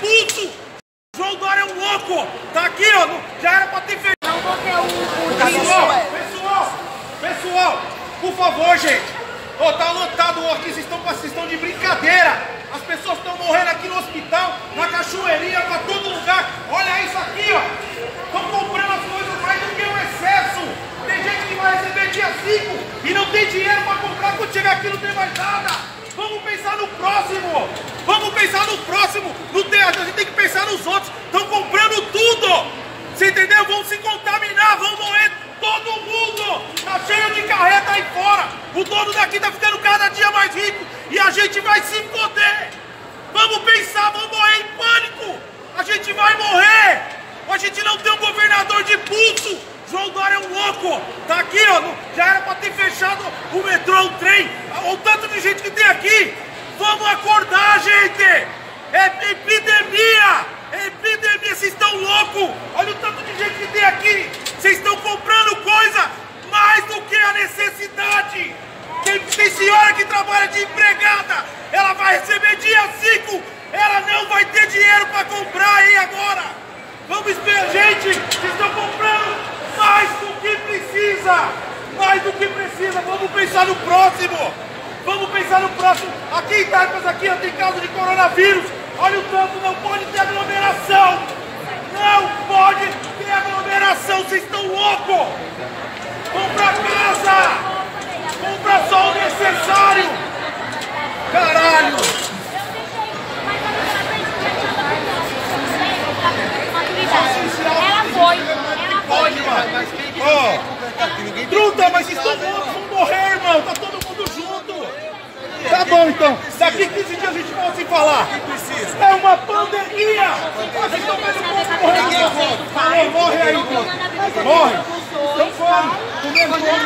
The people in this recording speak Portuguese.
pulso! João Dória é um louco! Tá aqui, ó! Já era pra ter feito! Não vou ter Pessoal! Por favor, gente! Ó, tá lotado aqui, vocês estão de brincadeira! As pessoas estão morrendo aqui no hospital, na cachoeirinha, pra todo lugar! Olha isso aqui, ó! Estão comprando as coisas mais do que o excesso! Tem gente que vai receber dia 5 e não tem dinheiro pra comprar, quando chegar aqui não tem mais nada! Vamos pensar no próximo! Vamos pensar no próximo! A gente tem que pensar nos outros! Estão comprando tudo! Você entendeu? Vão se contaminar, vão morrer todo mundo! Tá cheio de carreta aí fora! O dono daqui tá ficando cada dia mais rico e a gente vai se foder! Vamos pensar, vamos morrer em pânico! A gente vai morrer! A gente não tem um governador de pulso! João Dória é um louco! Tá aqui, ó! Já era pra ter fechado o metrô, o trem! O tanto de gente que tem aqui! Vamos acordar, gente! É epidemia! É epidemia! Vocês estão loucos! Olha o tanto de gente que tem aqui! Vocês estão comprando coisa mais do que a necessidade! Tem senhora que trabalha de empregada! Ela vai receber dia 5! Ela não vai ter dinheiro pra comprar aí agora! Vamos esperar, gente! Vocês estão comprando mais do que precisa! Mais do que precisa! Vamos pensar no próximo! Vamos pensar no próximo! Aqui em Itápolis, aqui tem caso de coronavírus! Olha o tanto, não pode ter aglomeração! Não pode ter aglomeração! Vocês estão loucos! Vão pra casa! Compra só o necessário! Caralho! Truta, mas vocês estão loucos, vão morrer, irmão! Tá todo mundo junto! Tá bom, então. Daqui 15 dias a gente volta se falar. É uma pandemia! Vocês estão vendo o povo morrer. Falou, morre aí, morre. Então, comendo